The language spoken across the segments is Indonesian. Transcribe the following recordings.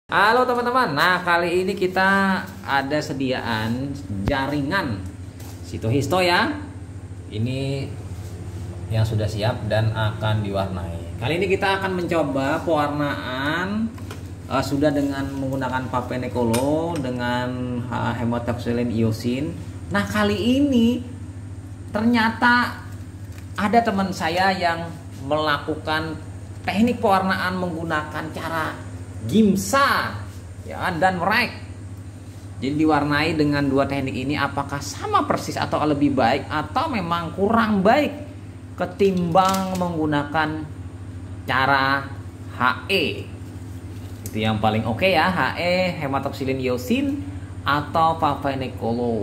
Halo teman-teman, nah kali ini kita ada sediaan jaringan Sito-Histo ya. Ini yang sudah siap dan akan diwarnai. Kali ini kita akan mencoba pewarnaan sudah dengan menggunakan Papenekolo dengan hematoxylin iosin. Nah kali ini ternyata ada teman saya yang melakukan teknik pewarnaan menggunakan cara Gimsa ya dan Wreck. Jadi diwarnai dengan dua teknik ini, apakah sama persis atau lebih baik atau memang kurang baik ketimbang menggunakan cara HE. Itu yang paling oke ya, HE hematoxylin iosin atau Papenekolo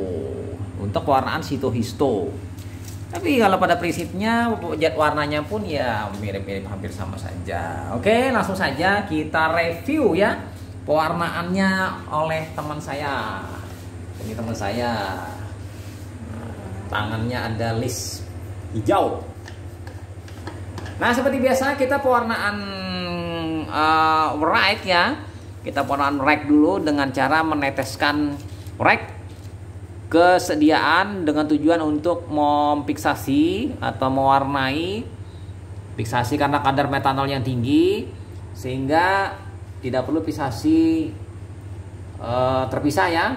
untuk pewarnaan Sito-Histo. Tapi kalau pada prinsipnya zat warnanya pun ya mirip-mirip, hampir sama saja. Oke, langsung saja kita review ya pewarnaannya oleh teman saya. Ini teman saya, tangannya ada list hijau. Nah seperti biasa kita pewarnaan Wreck ya. Kita pewarnaan Wreck dulu dengan cara meneteskan Wreck kesediaan dengan tujuan untuk memfiksasi atau mewarnai, fiksasi karena kadar metanol yang tinggi sehingga tidak perlu fiksasi terpisah ya.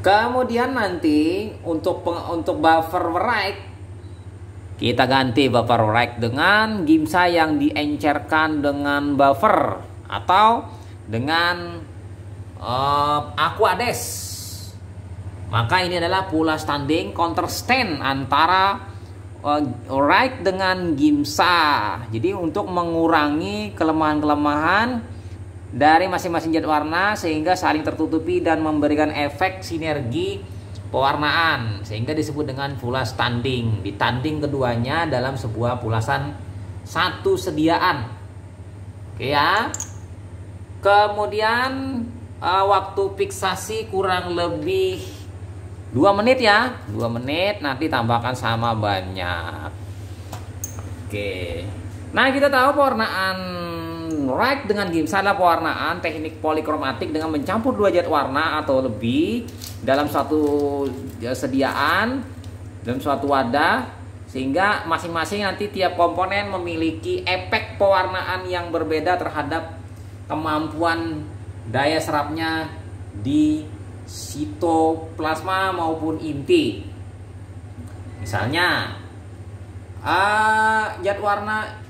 Kemudian nanti untuk buffer Wreck kita ganti buffer Wreck dengan Gimsa yang diencerkan dengan buffer atau dengan Aquades. Maka ini adalah pula standing counter stand antara Wreck dengan Gimsa. Jadi untuk mengurangi kelemahan-kelemahan dari masing-masing zat warna sehingga saling tertutupi dan memberikan efek sinergi pewarnaan sehingga disebut dengan pula standing. Ditanding keduanya dalam sebuah pulasan satu sediaan. Oke ya. Kemudian waktu fiksasi kurang lebih 2 menit ya, 2 menit, nanti tambahkan sama banyak. Oke. Nah kita tahu pewarnaan Wreck dengan Gimsa adalah pewarnaan teknik polikromatik dengan mencampur dua zat warna atau lebih dalam suatu sediaan, dalam suatu wadah, sehingga masing-masing nanti tiap komponen memiliki efek pewarnaan yang berbeda terhadap kemampuan daya serapnya di sitoplasma maupun inti. Misalnya zat warna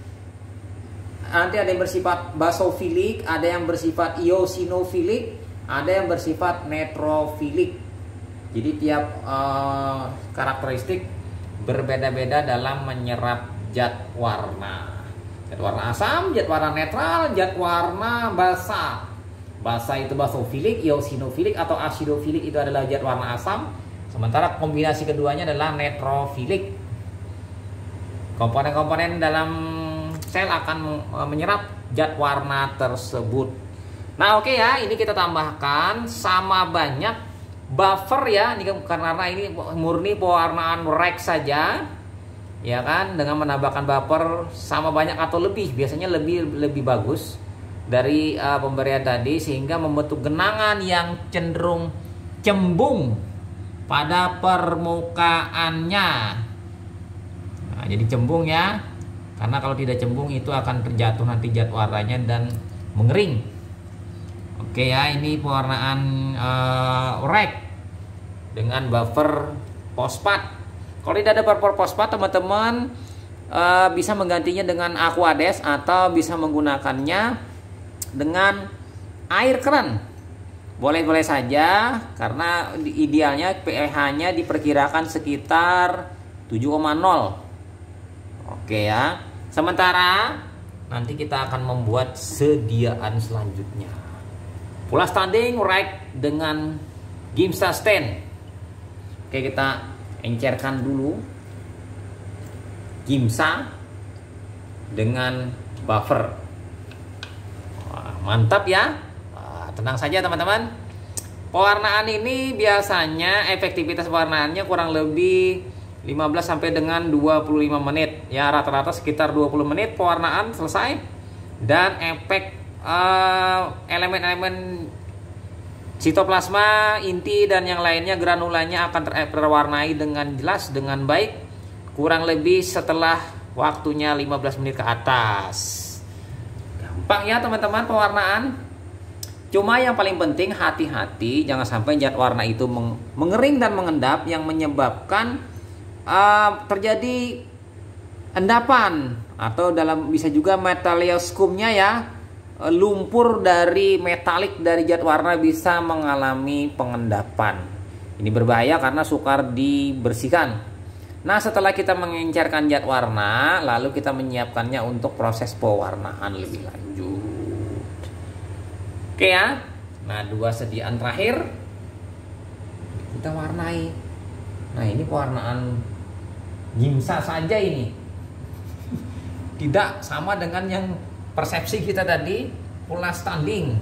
nanti ada yang bersifat basofilik, ada yang bersifat eosinofilik, ada yang bersifat neutrofilik. Jadi tiap karakteristik berbeda-beda dalam menyerap zat warna. Zat warna asam, zat warna netral, zat warna basa. Basa itu basofilik, eosinofilik atau asidofilik itu adalah zat warna asam. Sementara kombinasi keduanya adalah neutrofilik. Komponen-komponen dalam sel akan menyerap zat warna tersebut. Nah oke ya, ini kita tambahkan sama banyak buffer ya. Ini karena ini murni pewarnaan Wreck saja. Ya kan, dengan menambahkan buffer sama banyak atau lebih, biasanya lebih bagus dari pemberian tadi sehingga membentuk genangan yang cenderung cembung pada permukaannya. Nah, jadi cembung ya, karena kalau tidak cembung itu akan terjatuh nanti zat warnanya dan mengering. Oke ya, ini pewarnaan Wreck dengan buffer fosfat. Kalau tidak ada buffer fosfat, teman-teman bisa menggantinya dengan Aquades atau bisa menggunakannya dengan air keran. Boleh-boleh saja karena idealnya pH-nya diperkirakan sekitar 7,0. Oke ya. Sementara nanti kita akan membuat sediaan selanjutnya. Pula standing Wreck dengan Gimsa stand. Oke, kita encerkan dulu Gimsa dengan buffer. Mantap ya. Tenang saja teman-teman. Pewarnaan ini biasanya efektivitas pewarnaannya kurang lebih 15 sampai dengan 25 menit. Ya rata-rata sekitar 20 menit pewarnaan selesai. Dan efek elemen-elemen sitoplasma, inti dan yang lainnya granulanya akan terwarnai dengan jelas dengan baik kurang lebih setelah waktunya 15 menit ke atas. Gampang ya teman-teman pewarnaan. Cuma yang paling penting hati-hati jangan sampai zat warna itu mengering dan mengendap yang menyebabkan terjadi endapan atau bisa juga metalioskumnya ya, lumpur dari metalik dari zat warna bisa mengalami pengendapan. Ini berbahaya karena sukar dibersihkan. Nah, setelah kita mengencerkan zat warna, lalu kita menyiapkannya untuk proses pewarnaan lebih lanjut. Oke ya. Nah, 2 sediaan terakhir kita warnai. Nah, ini pewarnaan gimsa saja ini. Tidak sama dengan yang persepsi kita tadi pulas standing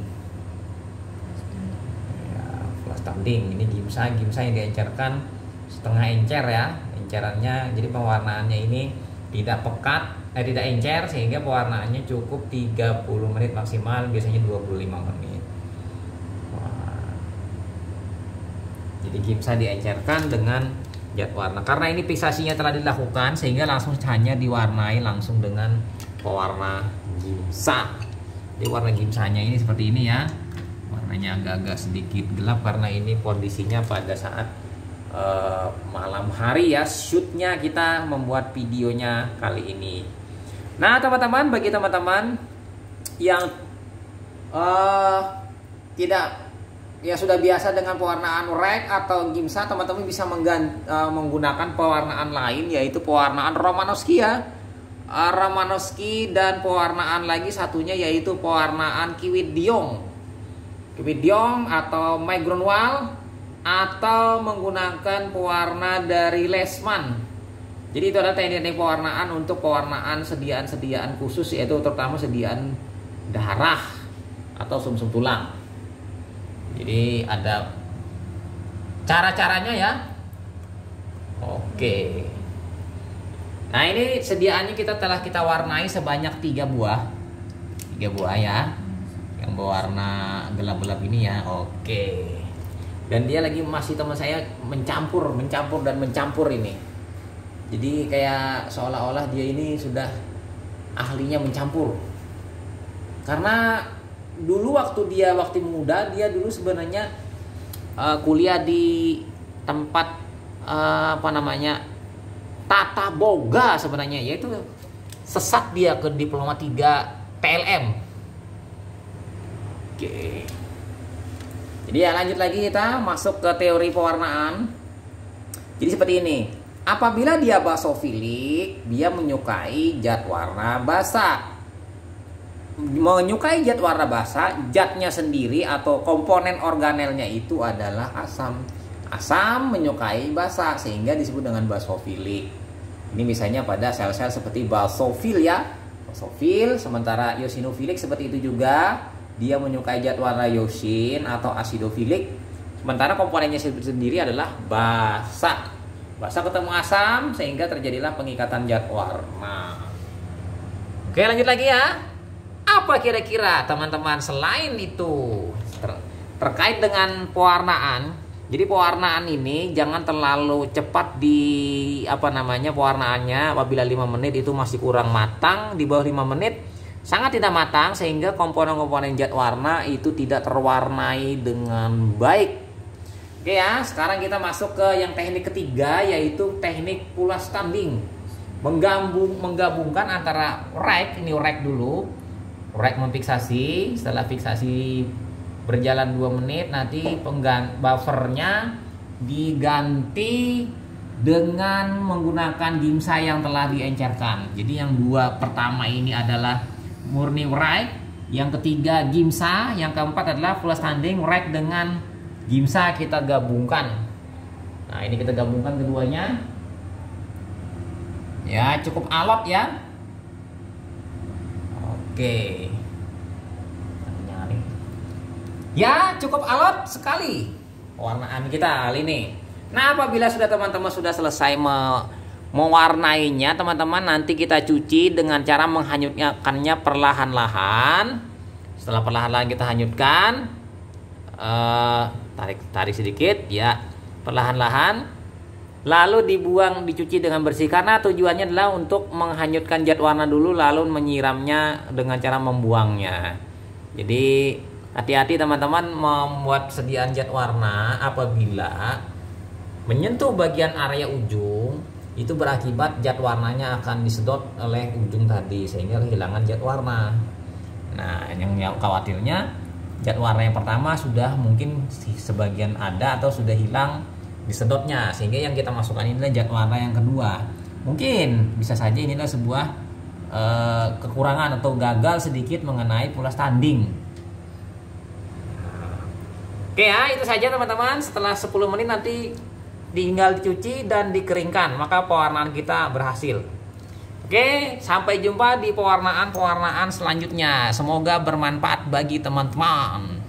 ya, pulas standing ini gimsa yang diencerkan setengah encer ya encerannya, jadi pewarnaannya ini tidak pekat tidak encer sehingga pewarnaannya cukup 30 menit maksimal, biasanya 25 menit. Wah. Jadi gimsa diencerkan dengan zat warna karena ini fiksasinya telah dilakukan sehingga langsung hanya diwarnai langsung dengan pewarna gimsa. Jadi warna gimsanya ini seperti ini ya, warnanya agak-agak sedikit gelap karena ini kondisinya pada saat malam hari ya, shootnya kita membuat videonya kali ini. Nah teman-teman, bagi teman-teman yang tidak ya sudah biasa dengan pewarnaan rek atau gimsa, teman-teman bisa menggunakan pewarnaan lain yaitu pewarnaan Romanowski ya. Romanowski dan pewarnaan lagi satunya yaitu pewarnaan Kiwit Diong atau Mike Grunwald atau menggunakan pewarna dari Lesman. Jadi itu adalah teknik pewarnaan untuk pewarnaan sediaan-sediaan khusus yaitu terutama sediaan darah atau sumsum tulang. Jadi ada cara-caranya ya. Oke. Nah ini sediaannya telah kita warnai sebanyak 3 buah ya, yang berwarna gelap-gelap ini ya. Oke. Dan dia lagi masih teman saya mencampur ini. Jadi kayak seolah-olah dia ini sudah ahlinya mencampur. Karena dulu waktu muda dia dulu sebenarnya kuliah di tempat Tata Boga sebenarnya, yaitu sesat dia ke Diploma 3 PLM. Oke. Jadi ya lanjut lagi kita masuk ke teori pewarnaan. Jadi seperti ini. Apabila dia basofilik, dia menyukai zat warna basa. Menyukai zat warna basa, zatnya sendiri atau komponen organelnya itu adalah asam. Asam menyukai basa sehingga disebut dengan basofilik. Ini misalnya pada sel-sel seperti basofil ya, basofil. Sementara eosinofilik seperti itu juga, dia menyukai zat warna yosin atau asidofilik. Sementara komponennya sendiri adalah basa. Basa ketemu asam sehingga terjadilah pengikatan zat warna. Oke lanjut lagi ya. Apa kira-kira teman-teman selain itu terkait dengan pewarnaan? Jadi pewarnaan ini jangan terlalu cepat pewarnaannya. Apabila 5 menit itu masih kurang matang, di bawah 5 menit sangat tidak matang sehingga komponen-komponen zat warna itu tidak terwarnai dengan baik. Oke ya, sekarang kita masuk ke yang teknik ketiga yaitu teknik pulas standing. Menggabungkan antara rek, ini rek dulu. Rek memfiksasi, setelah fiksasi berjalan 2 menit nanti buffernya diganti dengan menggunakan gimsa yang telah diencerkan. Jadi yang 2 pertama ini adalah murni rek, yang ketiga gimsa, yang keempat adalah full standing rek dengan gimsa kita gabungkan. Nah ini kita gabungkan keduanya ya, cukup alot ya. Oke ya, cukup alot sekali pewarnaan kita kali ini. Nah apabila teman-teman sudah selesai mewarnainya, teman-teman nanti kita cuci dengan cara menghanyutkannya perlahan-lahan Setelah perlahan-lahan kita hanyutkan, tarik sedikit ya, perlahan-lahan, lalu dibuang, dicuci dengan bersih, karena tujuannya adalah untuk menghanyutkan zat warna dulu, lalu menyiramnya dengan cara membuangnya. Jadi hati-hati teman-teman membuat sediaan zat warna. Apabila menyentuh bagian area ujung, itu berakibat zat warnanya akan disedot oleh ujung tadi, sehingga kehilangan zat warna. Nah, yang khawatirnya zat warna yang pertama sudah mungkin sebagian ada atau sudah hilang disedotnya, sehingga yang kita masukkan ini adalah zat warna yang kedua. Mungkin bisa saja inilah sebuah kekurangan atau gagal sedikit mengenai pulas tanding. Oke ya, itu saja teman-teman. Setelah 10 menit nanti tinggal dicuci dan dikeringkan, maka pewarnaan kita berhasil. Oke, sampai jumpa di pewarnaan selanjutnya. Semoga bermanfaat bagi teman-teman.